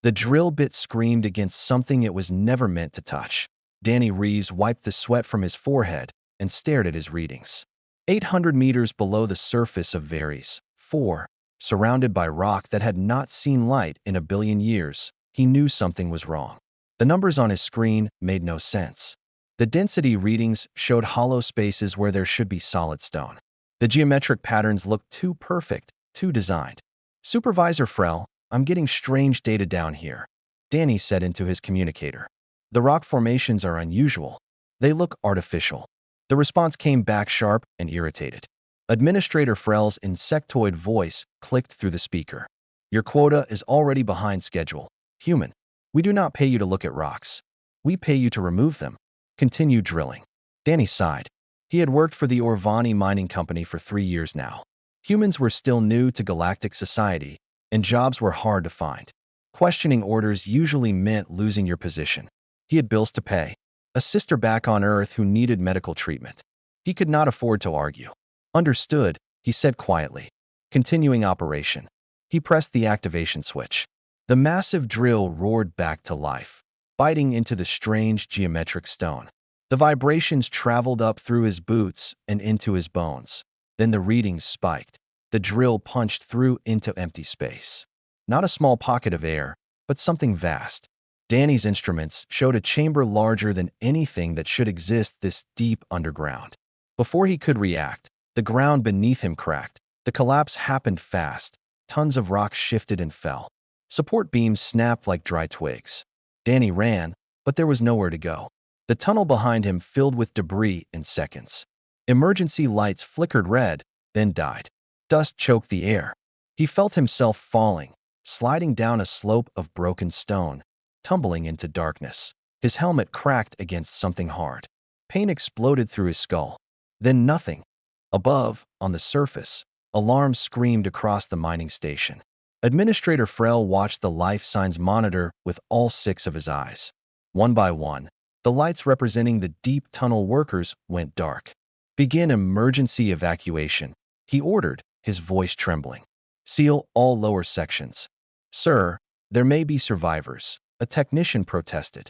The drill bit screamed against something it was never meant to touch. Danny Reeves wiped the sweat from his forehead and stared at his readings. 800 meters below the surface of Varys, 4, surrounded by rock that had not seen light in a billion years, he knew something was wrong. The numbers on his screen made no sense. The density readings showed hollow spaces where there should be solid stone. The geometric patterns looked too perfect, too designed. "Supervisor Frel, I'm getting strange data down here," Danny said into his communicator. "The rock formations are unusual. They look artificial." The response came back sharp and irritated. Administrator Frel's insectoid voice clicked through the speaker. "Your quota is already behind schedule. Human, we do not pay you to look at rocks. We pay you to remove them. Continue drilling." Danny sighed. He had worked for the Orvani Mining Company for 3 years now. Humans were still new to galactic society, and jobs were hard to find. Questioning orders usually meant losing your position. He had bills to pay, a sister back on Earth who needed medical treatment. He could not afford to argue. "Understood," he said quietly. Continuing operation. He pressed the activation switch. The massive drill roared back to life, biting into the strange geometric stone. The vibrations traveled up through his boots and into his bones. Then the readings spiked. The drill punched through into empty space. Not a small pocket of air, but something vast. Danny's instruments showed a chamber larger than anything that should exist this deep underground. Before he could react, the ground beneath him cracked. The collapse happened fast. Tons of rock shifted and fell. Support beams snapped like dry twigs. Danny ran, but there was nowhere to go. The tunnel behind him filled with debris in seconds. Emergency lights flickered red, then died. Dust choked the air. He felt himself falling, sliding down a slope of broken stone, tumbling into darkness. His helmet cracked against something hard. Pain exploded through his skull. Then nothing. Above, on the surface, alarms screamed across the mining station. Administrator Frel watched the life signs monitor with all 6 of his eyes. One by one, the lights representing the deep tunnel workers went dark. "Begin emergency evacuation," he ordered, his voice trembling. "Seal all lower sections." "Sir, there may be survivors," a technician protested.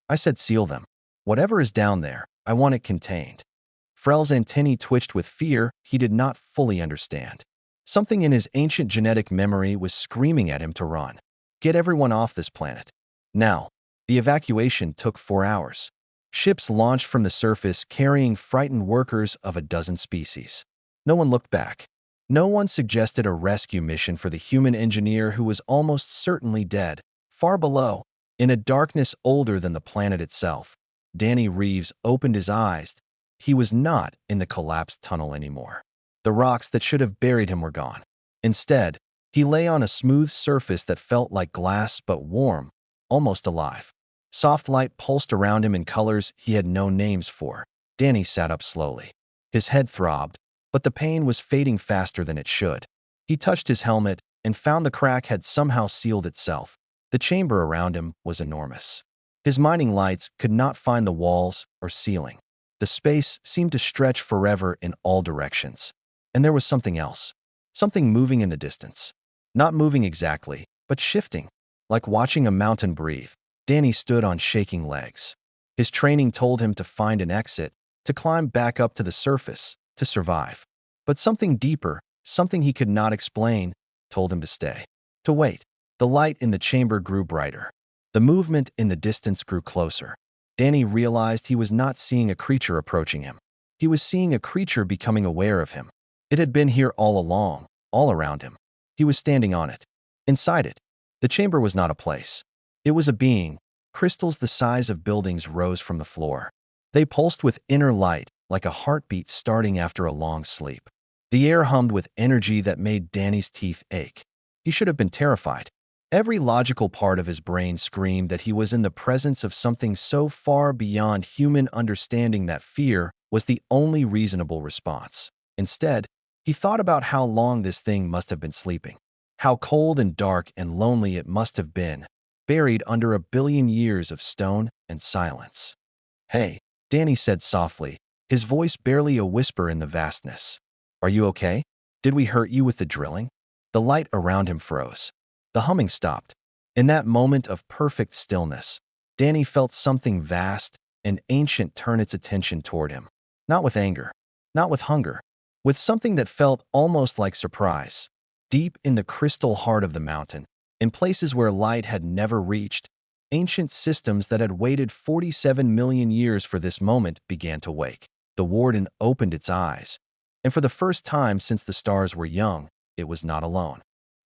"I said seal them. Whatever is down there, I want it contained." Frel's antennae twitched with fear he did not fully understand. Something in his ancient genetic memory was screaming at him to run. Get everyone off this planet. Now. The evacuation took 4 hours. Ships launched from the surface carrying frightened workers of a dozen species. No one looked back. No one suggested a rescue mission for the human engineer who was almost certainly dead. Far below, in a darkness older than the planet itself, Danny Reeves opened his eyes. He was not in the collapsed tunnel anymore. The rocks that should have buried him were gone. Instead, he lay on a smooth surface that felt like glass but warm, almost alive. Soft light pulsed around him in colors he had no names for. Danny sat up slowly. His head throbbed, but the pain was fading faster than it should. He touched his helmet and found the crack had somehow sealed itself. The chamber around him was enormous. His mining lights could not find the walls or ceiling. The space seemed to stretch forever in all directions. And there was something else. Something moving in the distance. Not moving exactly, but shifting. Like watching a mountain breathe, Danny stood on shaking legs. His training told him to find an exit, to climb back up to the surface, to survive. But something deeper, something he could not explain, told him to stay. To wait. The light in the chamber grew brighter. The movement in the distance grew closer. Danny realized he was not seeing a creature approaching him. He was seeing a creature becoming aware of him. It had been here all along, all around him. He was standing on it. Inside it. The chamber was not a place. It was a being. Crystals the size of buildings rose from the floor. They pulsed with inner light, like a heartbeat starting after a long sleep. The air hummed with energy that made Danny's teeth ache. He should have been terrified. Every logical part of his brain screamed that he was in the presence of something so far beyond human understanding that fear was the only reasonable response. Instead, he thought about how long this thing must have been sleeping. How cold and dark and lonely it must have been, buried under a billion years of stone and silence. "Hey," Danny said softly, his voice barely a whisper in the vastness. "Are you okay? Did we hurt you with the drilling?" The light around him froze. The humming stopped. In that moment of perfect stillness, Danny felt something vast and ancient turn its attention toward him. Not with anger, not with hunger, with something that felt almost like surprise. Deep in the crystal heart of the mountain, in places where light had never reached, ancient systems that had waited 47 million years for this moment began to wake. The warden opened its eyes, and for the first time since the stars were young, it was not alone.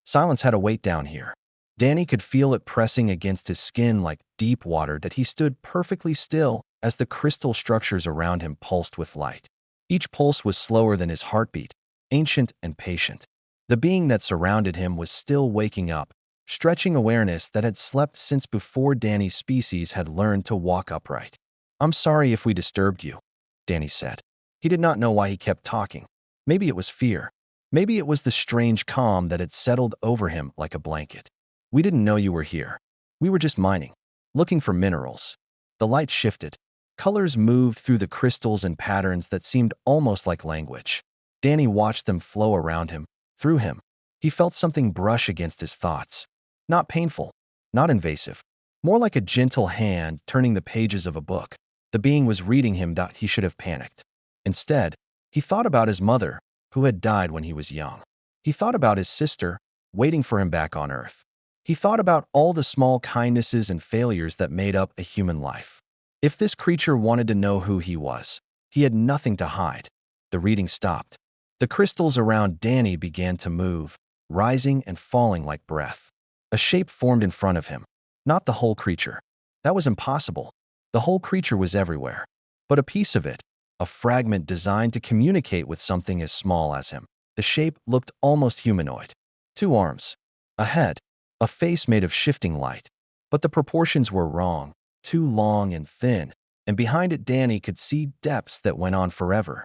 Silence had a weight down here. Danny could feel it pressing against his skin like deep water that he stood perfectly still as the crystal structures around him pulsed with light. Each pulse was slower than his heartbeat, ancient and patient. The being that surrounded him was still waking up, stretching awareness that had slept since before Danny's species had learned to walk upright. "I'm sorry if we disturbed you," Danny said. He did not know why he kept talking. Maybe it was fear. Maybe it was the strange calm that had settled over him like a blanket. "We didn't know you were here. We were just mining, looking for minerals." The light shifted. Colors moved through the crystals in patterns that seemed almost like language. Danny watched them flow around him, through him. He felt something brush against his thoughts. Not painful, not invasive. More like a gentle hand turning the pages of a book. The being was reading him. He should have panicked. Instead, he thought about his mother, who had died when he was young. He thought about his sister, waiting for him back on Earth. He thought about all the small kindnesses and failures that made up a human life. If this creature wanted to know who he was, he had nothing to hide. The reading stopped. The crystals around Danny began to move, rising and falling like breath. A shape formed in front of him. Not the whole creature. That was impossible. The whole creature was everywhere. But a piece of it, a fragment designed to communicate with something as small as him. The shape looked almost humanoid. 2 arms, a head, a face made of shifting light. But the proportions were wrong, too long and thin, and behind it Danny could see depths that went on forever.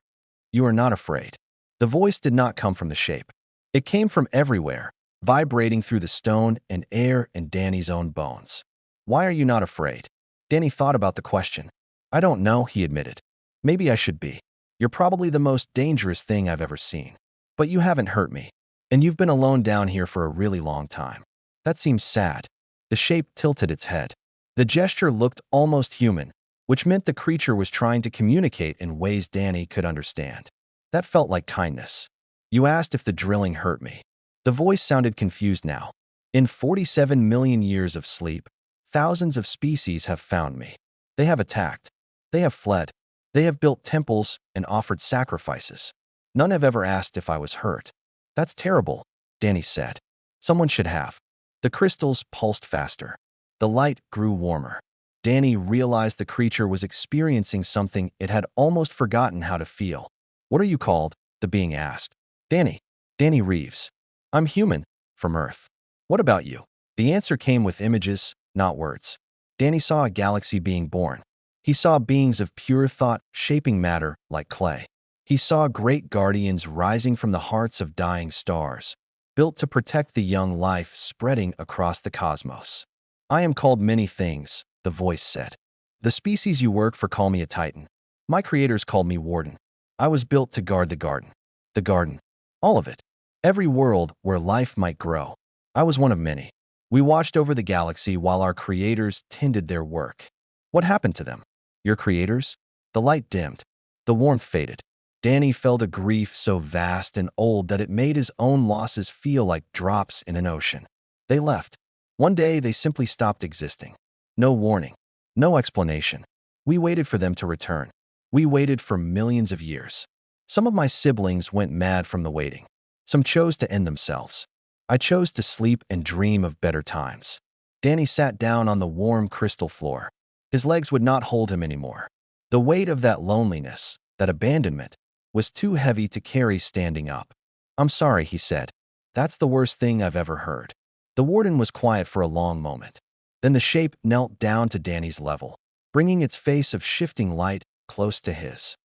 "You are not afraid." The voice did not come from the shape. It came from everywhere, vibrating through the stone and air and Danny's own bones. "Why are you not afraid?" Danny thought about the question. "I don't know," he admitted. "Maybe I should be. You're probably the most dangerous thing I've ever seen. But you haven't hurt me, and you've been alone down here for a really long time. That seems sad." The shape tilted its head. The gesture looked almost human, which meant the creature was trying to communicate in ways Danny could understand. That felt like kindness. "You asked if the drilling hurt me." The voice sounded confused now. "In 47 million years of sleep, thousands of species have found me. They have attacked. They have fled. They have built temples and offered sacrifices. None have ever asked if I was hurt." "That's terrible," Danny said. "Someone should have." The crystals pulsed faster. The light grew warmer. Danny realized the creature was experiencing something it had almost forgotten how to feel. "What are you called?" the being asked. Danny Reeves. "I'm human, from Earth." "What about you?" The answer came with images, not words. Danny saw a galaxy being born. He saw beings of pure thought shaping matter like clay. He saw great guardians rising from the hearts of dying stars, built to protect the young life spreading across the cosmos. "I am called many things," the voice said. "The species you work for call me a titan. My creators called me warden. I was built to guard the garden. The garden. All of it. Every world where life might grow. I was one of many. We watched over the galaxy while our creators tended their work." "What happened to them?" "Your creators?" The light dimmed. The warmth faded. Danny felt a grief so vast and old that it made his own losses feel like drops in an ocean. "They left. One day they simply stopped existing. No warning. No explanation. We waited for them to return. We waited for millions of years. Some of my siblings went mad from the waiting. Some chose to end themselves. I chose to sleep and dream of better times." Danny sat down on the warm crystal floor. His legs would not hold him anymore. The weight of that loneliness, that abandonment, was too heavy to carry standing up. "I'm sorry," he said. "That's the worst thing I've ever heard." The warden was quiet for a long moment. Then the shape knelt down to Danny's level, bringing its face of shifting light close to his.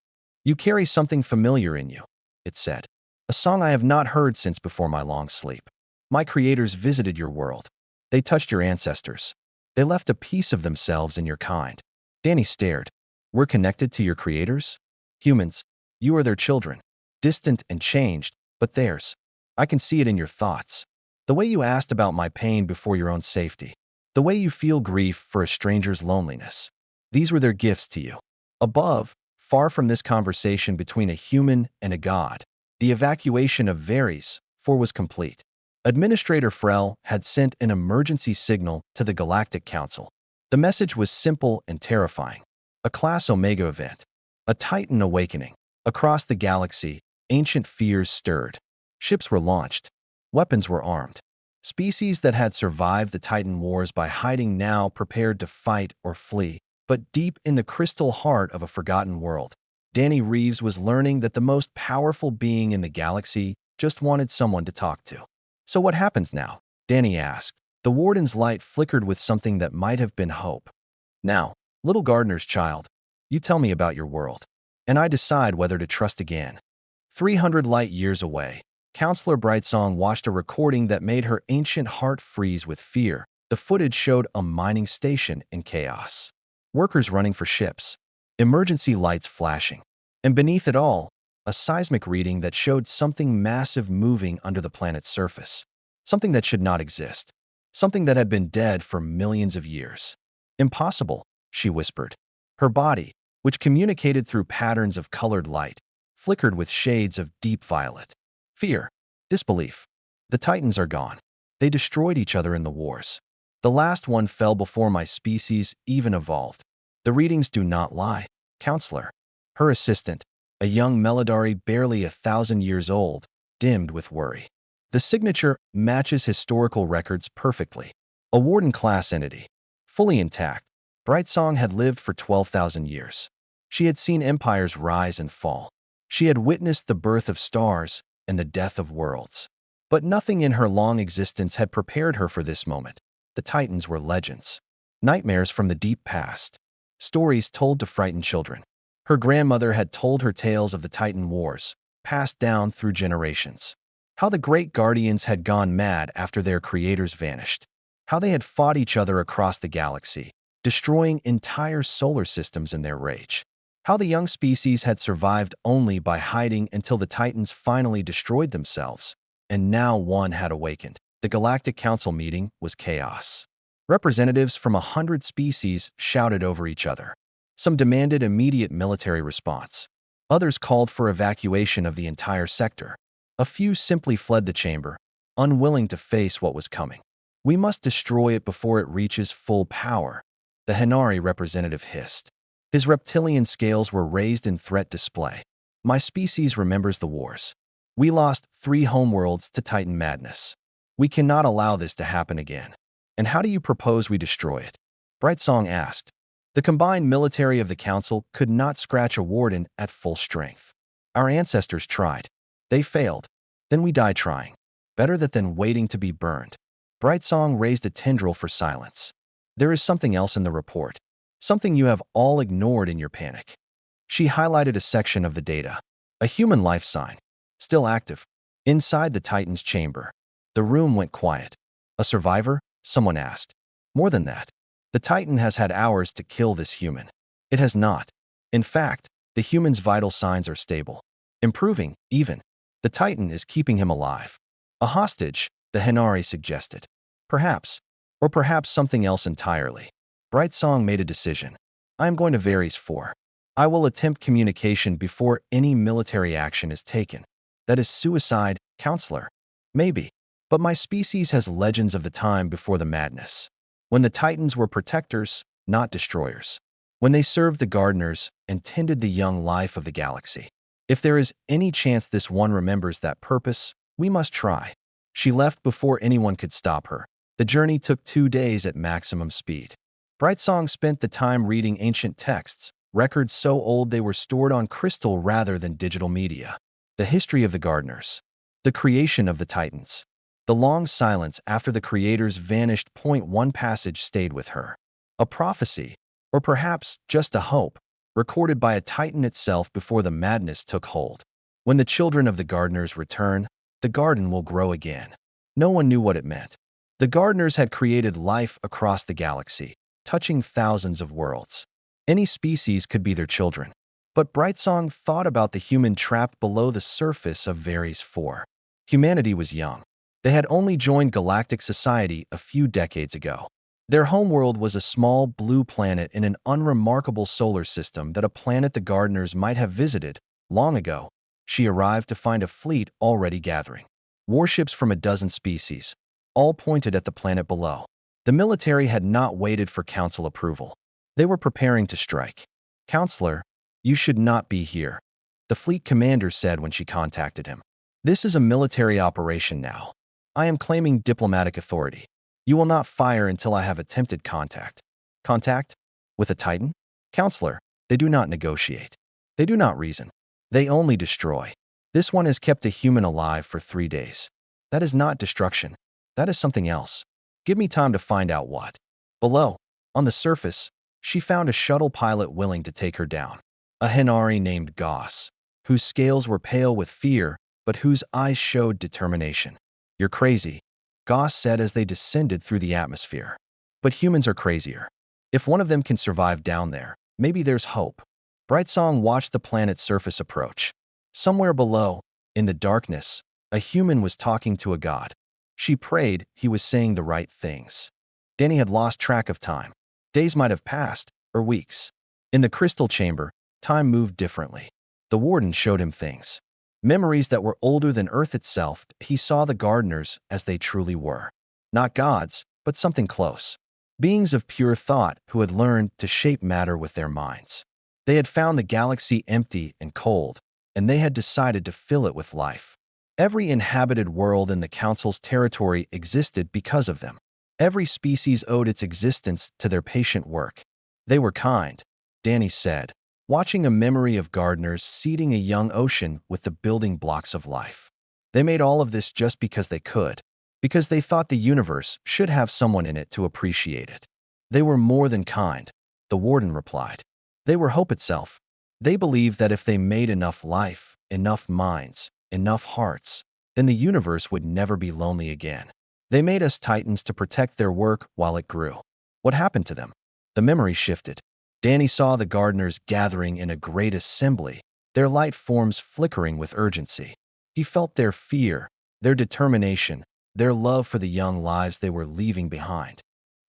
"You carry something familiar in you," it said. "A song I have not heard since before my long sleep. My creators visited your world. They touched your ancestors. They left a piece of themselves in your kind." Danny stared. "We're connected to your creators? Humans. You are their children. Distant and changed, but theirs. I can see it in your thoughts. The way you asked about my pain before your own safety. The way you feel grief for a stranger's loneliness. These were their gifts to you. Above, far from this conversation between a human and a god, the evacuation of Varys 4 was complete. Administrator Frel had sent an emergency signal to the Galactic Council. The message was simple and terrifying. A Class Omega event. A Titan awakening. Across the galaxy, ancient fears stirred. Ships were launched. Weapons were armed. Species that had survived the Titan Wars by hiding now prepared to fight or flee. But deep in the crystal heart of a forgotten world, Danny Reeves was learning that the most powerful being in the galaxy just wanted someone to talk to. So what happens now? Danny asked. The warden's light flickered with something that might have been hope. Now, little gardener's child, you tell me about your world, and I decide whether to trust again. 300 light years away, Counselor Brightsong watched a recording that made her ancient heart freeze with fear. The footage showed a mining station in chaos. Workers running for ships, emergency lights flashing, and beneath it all, a seismic reading that showed something massive moving under the planet's surface. Something that should not exist. Something that had been dead for millions of years. Impossible, she whispered. Her body, which communicated through patterns of colored light, flickered with shades of deep violet. Fear. Disbelief. The Titans are gone. They destroyed each other in the wars. The last one fell before my species even evolved. The readings do not lie, Counselor. Her assistant, a young Melodari barely 1,000 years old, dimmed with worry. The signature matches historical records perfectly. A warden-class entity, fully intact. Brightsong had lived for 12,000 years. She had seen empires rise and fall. She had witnessed the birth of stars and the death of worlds. But nothing in her long existence had prepared her for this moment. The Titans were legends. Nightmares from the deep past. Stories told to frighten children. Her grandmother had told her tales of the Titan Wars, passed down through generations. How the great guardians had gone mad after their creators vanished. How they had fought each other across the galaxy, destroying entire solar systems in their rage. How the young species had survived only by hiding until the Titans finally destroyed themselves. And now one had awakened. The Galactic Council meeting was chaos. Representatives from 100 species shouted over each other. Some demanded immediate military response. Others called for evacuation of the entire sector. A few simply fled the chamber, unwilling to face what was coming. We must destroy it before it reaches full power, the Hanari representative hissed. His reptilian scales were raised in threat display. My species remembers the wars. We lost 3 homeworlds to Titan madness. We cannot allow this to happen again. And how do you propose we destroy it? Brightsong asked. The combined military of the Council could not scratch a warden at full strength. Our ancestors tried. They failed. Then we die trying. Better that than waiting to be burned. Brightsong raised a tendril for silence. There is something else in the report. Something you have all ignored in your panic. She highlighted a section of the data. A human life sign. Still active. Inside the Titan's chamber. The room went quiet. A survivor? Someone asked. More than that. The Titan has had hours to kill this human. It has not. In fact, the human's vital signs are stable. Improving, even. The Titan is keeping him alive. A hostage, the Hanari suggested. Perhaps. Or perhaps something else entirely. Brightsong made a decision. I am going to Varys 4. I will attempt communication before any military action is taken. That is suicide, Counselor. Maybe. But my species has legends of the time before the madness. When the Titans were protectors, not destroyers. When they served the gardeners and tended the young life of the galaxy. If there is any chance this one remembers that purpose, we must try. She left before anyone could stop her. The journey took 2 days at maximum speed. Brightsong spent the time reading ancient texts, records so old they were stored on crystal rather than digital media. The history of the gardeners. The creation of the Titans. The long silence after the creators vanished. One passage stayed with her. A prophecy, or perhaps just a hope, recorded by a Titan itself before the madness took hold. When the children of the gardeners return, the garden will grow again. No one knew what it meant. The gardeners had created life across the galaxy, touching thousands of worlds. Any species could be their children. But Brightsong thought about the human trapped below the surface of Varys 4. Humanity was young. They had only joined galactic society a few decades ago. Their homeworld was a small blue planet in an unremarkable solar system that a planet the gardeners might have visited long ago. She arrived to find a fleet already gathering. Warships from a dozen species, all pointed at the planet below. The military had not waited for council approval. They were preparing to strike. "Counselor, you should not be here," the fleet commander said when she contacted him. "This is a military operation now. I am claiming diplomatic authority. You will not fire until I have attempted contact." "Contact? With a Titan?" "Counselor, they do not negotiate. They do not reason. They only destroy. This one has kept a human alive for 3 days. That is not destruction. That is something else. Give me time to find out what." Below, on the surface, she found a shuttle pilot willing to take her down. A Hinari named Goss, whose scales were pale with fear, but whose eyes showed determination. "You're crazy," Goss said as they descended through the atmosphere. "But humans are crazier. If one of them can survive down there, maybe there's hope." Brightsong watched the planet's surface approach. Somewhere below, in the darkness, a human was talking to a god. She prayed he was saying the right things. Danny had lost track of time. Days might have passed, or weeks. In the crystal chamber, time moved differently. The warden showed him things. Memories that were older than Earth itself. He saw the gardeners as they truly were. Not gods, but something close. Beings of pure thought who had learned to shape matter with their minds. They had found the galaxy empty and cold, and they had decided to fill it with life. Every inhabited world in the Council's territory existed because of them. Every species owed its existence to their patient work. They were kind, Danny said, watching a memory of gardeners seeding a young ocean with the building blocks of life. They made all of this just because they could, because they thought the universe should have someone in it to appreciate it. They were more than kind, the warden replied. They were hope itself. They believed that if they made enough life, enough minds, enough hearts, then the universe would never be lonely again. They made us titans to protect their work while it grew. What happened to them? The memory shifted. Danny saw the gardeners gathering in a great assembly, their light forms flickering with urgency. He felt their fear, their determination, their love for the young lives they were leaving behind.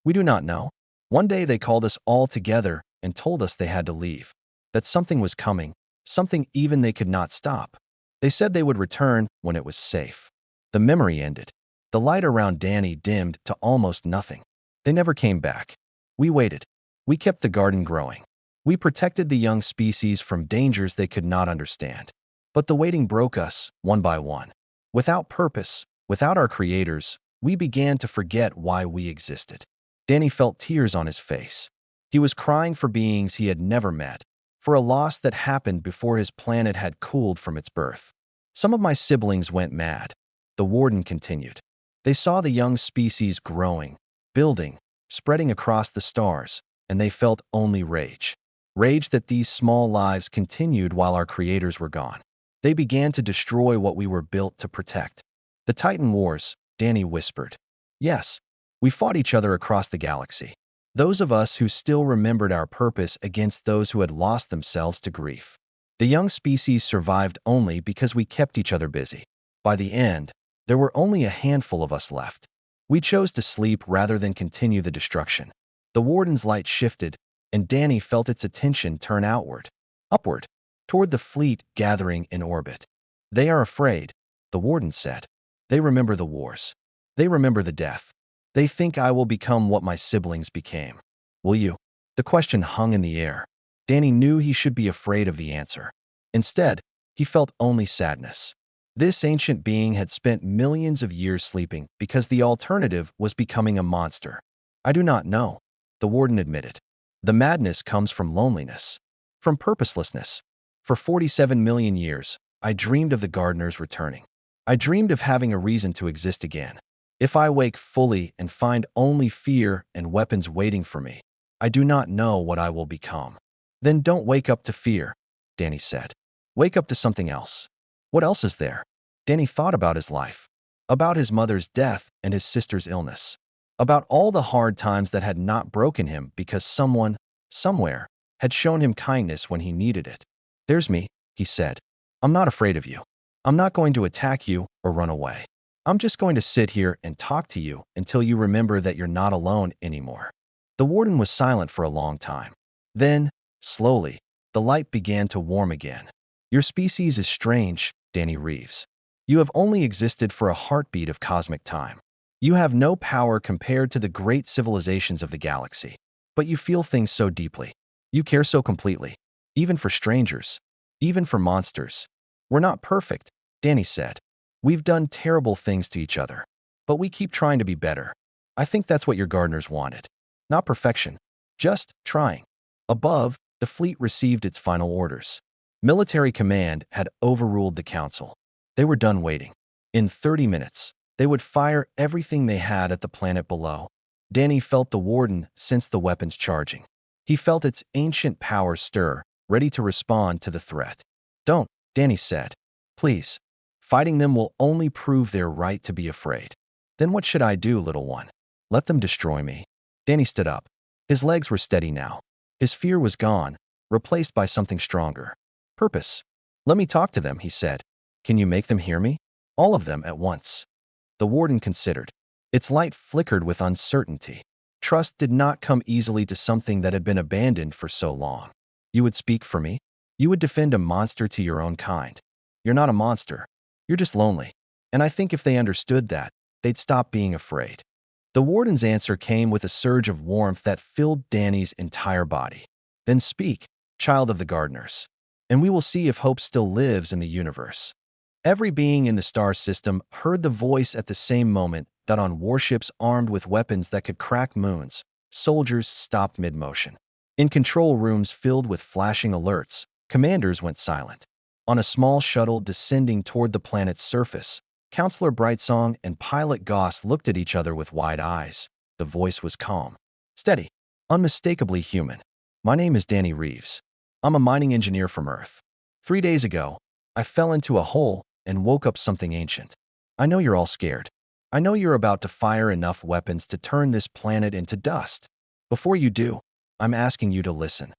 "We do not know. One day they called us all together and told us they had to leave, that something was coming, something even they could not stop. They said they would return when it was safe." The memory ended. The light around Danny dimmed to almost nothing. They never came back. We waited. We kept the garden growing. We protected the young species from dangers they could not understand. But the waiting broke us, one by one. Without purpose, without our creators, we began to forget why we existed. Danny felt tears on his face. He was crying for beings he had never met, for a loss that happened before his planet had cooled from its birth. "Some of my siblings went mad," the warden continued. "They saw the young species growing, building, spreading across the stars, and they felt only rage. Rage that these small lives continued while our creators were gone. They began to destroy what we were built to protect." "The Titan Wars," Danny whispered. "Yes, we fought each other across the galaxy. Those of us who still remembered our purpose against those who had lost themselves to grief. The young species survived only because we kept each other busy. By the end, there were only a handful of us left. We chose to sleep rather than continue the destruction." The warden's light shifted, and Danny felt its attention turn outward, upward, toward the fleet gathering in orbit. "They are afraid," the warden said. "They remember the wars. They remember the death. They think I will become what my siblings became. Will you?" The question hung in the air. Danny knew he should be afraid of the answer. Instead, he felt only sadness. This ancient being had spent millions of years sleeping because the alternative was becoming a monster. "I do not know," the warden admitted. "The madness comes from loneliness, from purposelessness. For 47 million years, I dreamed of the gardeners returning. I dreamed of having a reason to exist again. If I wake fully and find only fear and weapons waiting for me, I do not know what I will become." "Then don't wake up to fear," Danny said. "Wake up to something else." "What else is there?" Danny thought about his life, about his mother's death and his sister's illness, about all the hard times that had not broken him because someone, somewhere, had shown him kindness when he needed it. "There's me," he said. "I'm not afraid of you. I'm not going to attack you or run away. I'm just going to sit here and talk to you until you remember that you're not alone anymore." The warden was silent for a long time. Then, slowly, the light began to warm again. "Your species is strange, Danny Reeves. You have only existed for a heartbeat of cosmic time. You have no power compared to the great civilizations of the galaxy. But you feel things so deeply. You care so completely. Even for strangers. Even for monsters. We're not perfect," Danny said. "We've done terrible things to each other. But we keep trying to be better. I think that's what your gardeners wanted. Not perfection. Just trying." Above, the fleet received its final orders. Military command had overruled the council. They were done waiting. In 30 minutes, they would fire everything they had at the planet below. Danny felt the warden sense the weapons charging. He felt its ancient power stir, ready to respond to the threat. "Don't," Danny said. "Please. Fighting them will only prove their right to be afraid." "Then what should I do, little one? Let them destroy me?" Danny stood up. His legs were steady now. His fear was gone, replaced by something stronger. Purpose. "Let me talk to them," he said. "Can you make them hear me? All of them at once?" The warden considered. Its light flickered with uncertainty. Trust did not come easily to something that had been abandoned for so long. "You would speak for me? You would defend a monster to your own kind. You're not a monster. You're just lonely. And I think if they understood that, they'd stop being afraid." The warden's answer came with a surge of warmth that filled Danny's entire body. "Then speak, child of the gardeners, and we will see if hope still lives in the universe." Every being in the star system heard the voice at the same moment that on warships armed with weapons that could crack moons, soldiers stopped mid-motion. In control rooms filled with flashing alerts, commanders went silent. On a small shuttle descending toward the planet's surface, Counselor Brightsong and Pilot Goss looked at each other with wide eyes. The voice was calm, steady, unmistakably human. "My name is Danny Reeves. I'm a mining engineer from Earth. 3 days ago, I fell into a hole and woke up something ancient. I know you're all scared. I know you're about to fire enough weapons to turn this planet into dust. Before you do, I'm asking you to listen."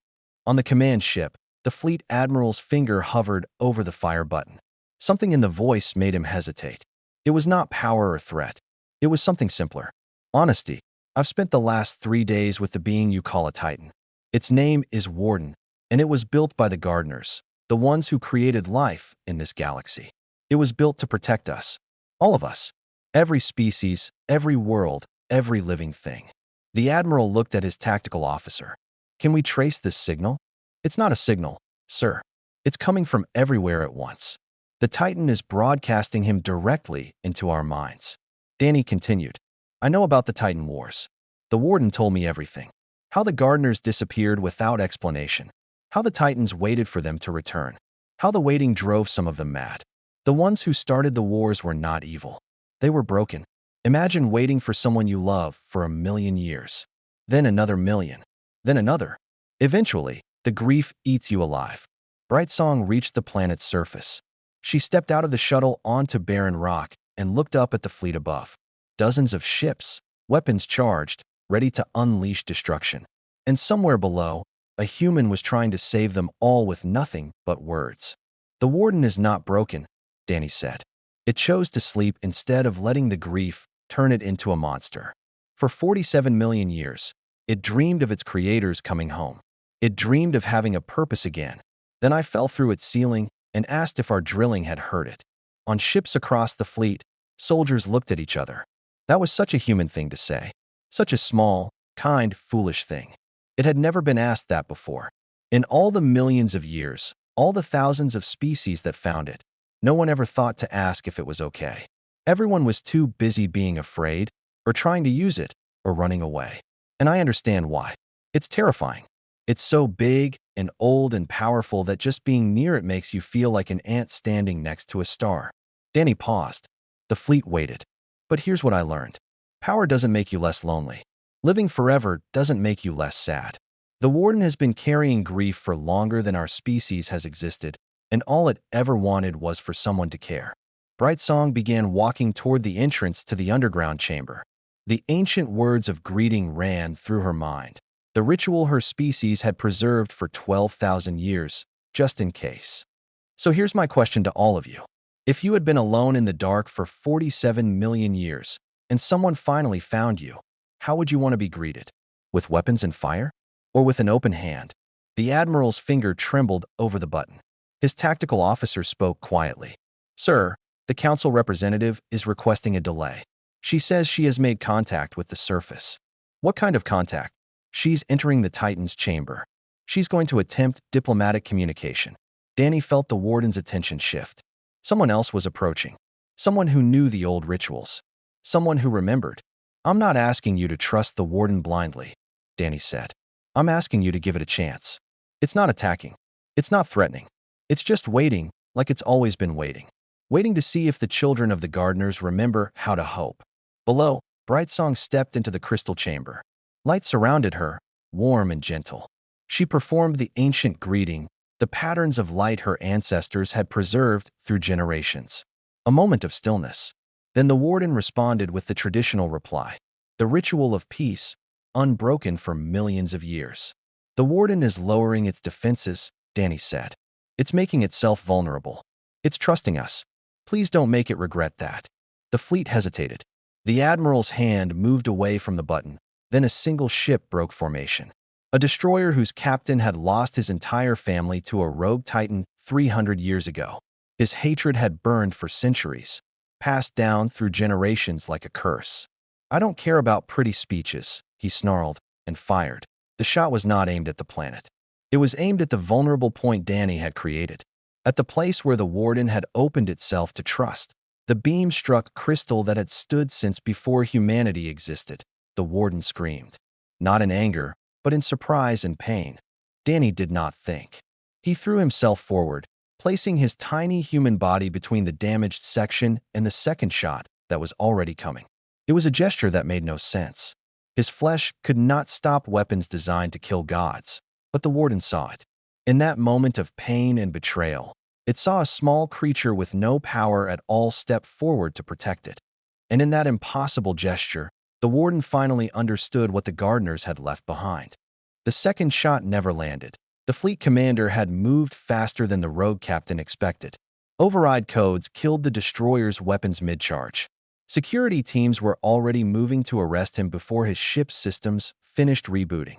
On the command ship, the fleet admiral's finger hovered over the fire button. Something in the voice made him hesitate. It was not power or threat. It was something simpler. Honesty. "I've spent the last 3 days with the being you call a Titan. Its name is Warden, and it was built by the gardeners, the ones who created life in this galaxy. It was built to protect us. All of us. Every species, every world, every living thing." The admiral looked at his tactical officer. "Can we trace this signal?" "It's not a signal, sir. It's coming from everywhere at once. The Titan is broadcasting him directly into our minds." Danny continued. "I know about the Titan Wars. The warden told me everything. How the gardeners disappeared without explanation. How the Titans waited for them to return. How the waiting drove some of them mad. The ones who started the wars were not evil. They were broken. Imagine waiting for someone you love for 1,000,000 years. Then another million. Then another. Eventually, the grief eats you alive." Brightsong reached the planet's surface. She stepped out of the shuttle onto barren rock and looked up at the fleet above. Dozens of ships, weapons charged, ready to unleash destruction. And somewhere below, a human was trying to save them all with nothing but words. "The warden is not broken," Danny said. "It chose to sleep instead of letting the grief turn it into a monster. For 47 million years, it dreamed of its creators coming home. It dreamed of having a purpose again. Then I fell through its ceiling and asked if our drilling had hurt it." On ships across the fleet, soldiers looked at each other. That was such a human thing to say. Such a small, kind, foolish thing. It had never been asked that before. In all the millions of years, all the thousands of species that found it, no one ever thought to ask if it was okay. Everyone was too busy being afraid, or trying to use it, or running away. And I understand why. It's terrifying. It's so big and old and powerful that just being near it makes you feel like an ant standing next to a star. Danny paused. The fleet waited. "But here's what I learned. Power doesn't make you less lonely. Living forever doesn't make you less sad. The warden has been carrying grief for longer than our species has existed, and all it ever wanted was for someone to care." Brightsong began walking toward the entrance to the underground chamber. The ancient words of greeting ran through her mind. The ritual her species had preserved for 12,000 years, just in case. "So here's my question to all of you. If you had been alone in the dark for 47 million years, and someone finally found you, how would you want to be greeted? With weapons and fire? Or with an open hand? The Admiral's finger trembled over the button. His tactical officer spoke quietly. Sir, the Council representative is requesting a delay. She says she has made contact with the surface. What kind of contact? She's entering the Titan's chamber. She's going to attempt diplomatic communication. Danny felt the warden's attention shift. Someone else was approaching. Someone who knew the old rituals. Someone who remembered. I'm not asking you to trust the warden blindly, Danny said. I'm asking you to give it a chance. It's not attacking. It's not threatening. It's just waiting, like it's always been waiting. Waiting to see if the children of the gardeners remember how to hope. Below, Brightsong stepped into the crystal chamber. Light surrounded her, warm and gentle. She performed the ancient greeting, the patterns of light her ancestors had preserved through generations. A moment of stillness. Then the warden responded with the traditional reply. The ritual of peace, unbroken for millions of years. The warden is lowering its defenses, Danny said. It's making itself vulnerable. It's trusting us. Please don't make it regret that. The fleet hesitated. The Admiral's hand moved away from the button. Then a single ship broke formation. A destroyer whose captain had lost his entire family to a rogue Titan 300 years ago. His hatred had burned for centuries, passed down through generations like a curse. I don't care about pretty speeches, he snarled, and fired. The shot was not aimed at the planet. It was aimed at the vulnerable point Danny had created. At the place where the warden had opened itself to trust. The beam struck crystal that had stood since before humanity existed. The warden screamed. Not in anger, but in surprise and pain. Danny did not think. He threw himself forward, placing his tiny human body between the damaged section and the second shot that was already coming. It was a gesture that made no sense. His flesh could not stop weapons designed to kill gods, but the warden saw it. In that moment of pain and betrayal, it saw a small creature with no power at all step forward to protect it. And in that impossible gesture, the warden finally understood what the gardeners had left behind. The second shot never landed. The fleet commander had moved faster than the rogue captain expected. Override codes killed the destroyer's weapons mid-charge. Security teams were already moving to arrest him before his ship's systems finished rebooting.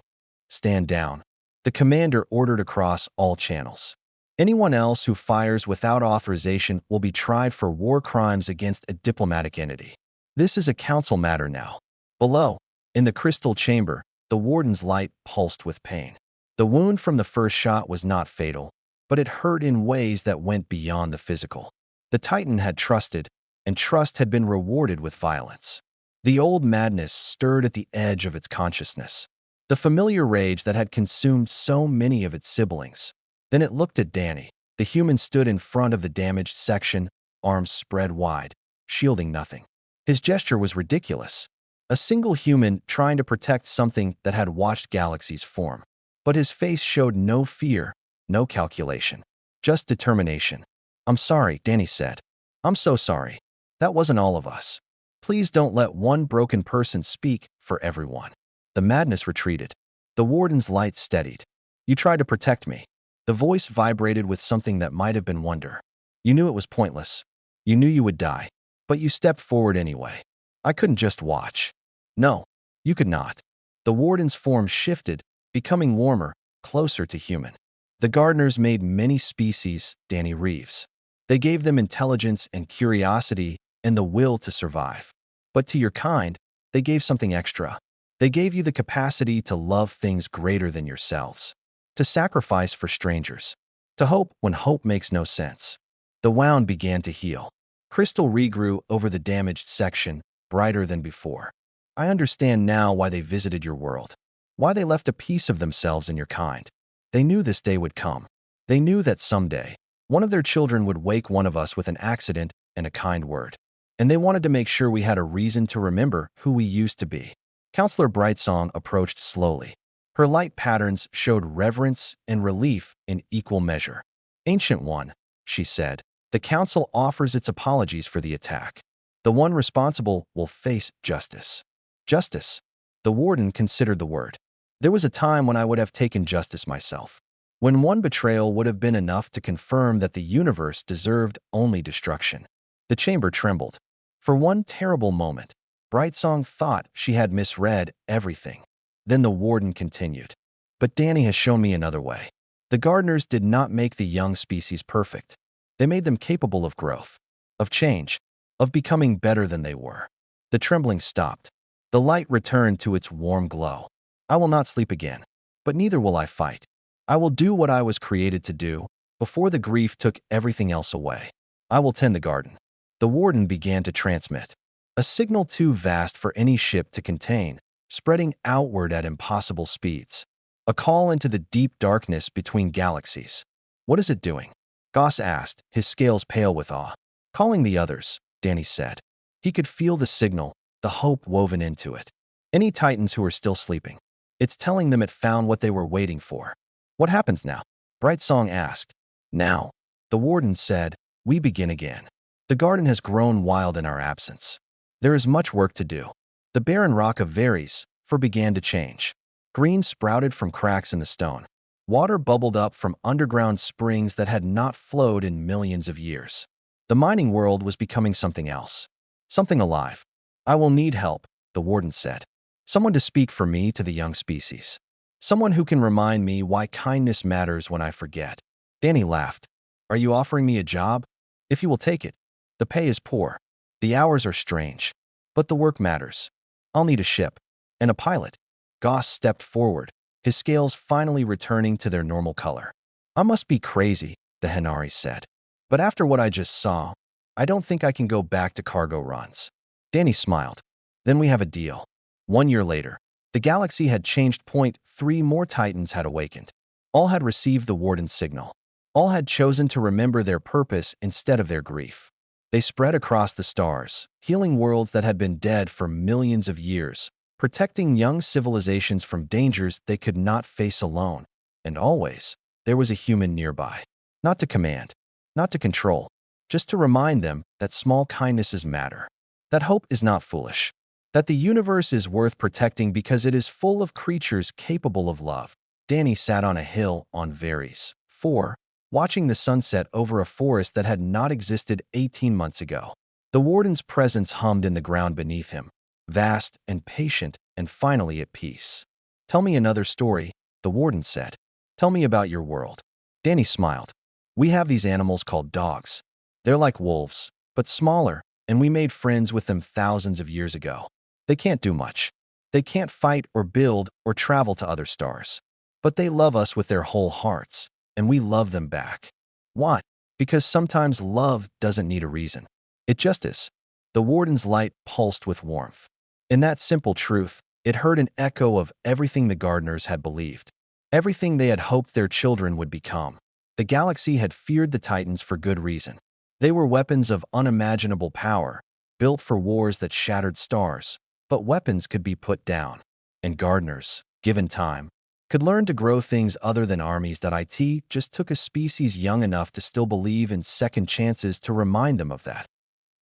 Stand down. The commander ordered across all channels. Anyone else who fires without authorization will be tried for war crimes against a diplomatic entity. This is a council matter now. Below, in the crystal chamber, the warden's light pulsed with pain. The wound from the first shot was not fatal, but it hurt in ways that went beyond the physical. The Titan had trusted, and trust had been rewarded with violence. The old madness stirred at the edge of its consciousness. The familiar rage that had consumed so many of its siblings. Then it looked at Danny. The human stood in front of the damaged section, arms spread wide, shielding nothing. His gesture was ridiculous. A single human trying to protect something that had watched galaxies form. But his face showed no fear, no calculation, just determination. I'm sorry, Danny said. I'm so sorry. That wasn't all of us. Please don't let one broken person speak for everyone. The madness retreated. The warden's light steadied. You tried to protect me. The voice vibrated with something that might have been wonder. You knew it was pointless. You knew you would die. But you stepped forward anyway. I couldn't just watch. No, you could not. The warden's form shifted, becoming warmer, closer to human. The gardeners made many species, Danny Reeves. They gave them intelligence and curiosity and the will to survive. But to your kind, they gave something extra. They gave you the capacity to love things greater than yourselves, to sacrifice for strangers, to hope when hope makes no sense. The wound began to heal. Crystal regrew over the damaged section, brighter than before. I understand now why they visited your world, why they left a piece of themselves in your kind. They knew this day would come. They knew that someday, one of their children would wake one of us with an accident and a kind word. And they wanted to make sure we had a reason to remember who we used to be. Counselor Brightsong approached slowly. Her light patterns showed reverence and relief in equal measure. Ancient One, she said, the council offers its apologies for the attack. The one responsible will face justice. Justice. The warden considered the word. There was a time when I would have taken justice myself. when one betrayal would have been enough to confirm that the universe deserved only destruction. The chamber trembled. For one terrible moment, Brightsong thought she had misread everything. Then the warden continued. But Danny has shown me another way. The gardeners did not make the young species perfect. They made them capable of growth, of change, of becoming better than they were. The trembling stopped. The light returned to its warm glow. I will not sleep again, but neither will I fight. I will do what I was created to do, before the grief took everything else away. I will tend the garden. The warden began to transmit. A signal too vast for any ship to contain, spreading outward at impossible speeds. A call into the deep darkness between galaxies. What is it doing? Goss asked, his scales pale with awe. Calling the others, Danny said. He could feel the signal, the hope woven into it. Any Titans who are still sleeping. It's telling them it found what they were waiting for. What happens now? Brightsong asked. Now, the warden said, we begin again. The garden has grown wild in our absence. There is much work to do. The barren rock of Veres began to change. Green sprouted from cracks in the stone. Water bubbled up from underground springs that had not flowed in millions of years. The mining world was becoming something else. Something alive. I will need help, the warden said. Someone to speak for me to the young species. Someone who can remind me why kindness matters when I forget. Danny laughed. Are you offering me a job? If you will take it. The pay is poor. The hours are strange. But the work matters. I'll need a ship. And a pilot. Goss stepped forward, his scales finally returning to their normal color. I must be crazy, the Henari said. But after what I just saw, I don't think I can go back to cargo runs. Danny smiled. Then we have a deal. 1 year later, the galaxy had changed point. 3 more Titans had awakened. All had received the warden's signal. All had chosen to remember their purpose instead of their grief. They spread across the stars, healing worlds that had been dead for millions of years, protecting young civilizations from dangers they could not face alone. And always, there was a human nearby. Not to command, not to control, just to remind them that small kindnesses matter, that hope is not foolish, that the universe is worth protecting because it is full of creatures capable of love. Danny sat on a hill on Veres 4, watching the sunset over a forest that had not existed 18 months ago. The warden's presence hummed in the ground beneath him, vast and patient and finally at peace. Tell me another story, the warden said. Tell me about your world. Danny smiled. We have these animals called dogs. They're like wolves, but smaller, and we made friends with them thousands of years ago. They can't do much. They can't fight or build or travel to other stars. But they love us with their whole hearts, and we love them back. Why? Because sometimes love doesn't need a reason. It just is. The warden's light pulsed with warmth. In that simple truth, it heard an echo of everything the gardeners had believed, everything they had hoped their children would become. The galaxy had feared the Titans for good reason. They were weapons of unimaginable power, built for wars that shattered stars, but weapons could be put down. And gardeners, given time, could learn to grow things other than armies. It just took a species young enough to still believe in second chances to remind them of that.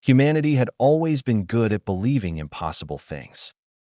Humanity had always been good at believing impossible things.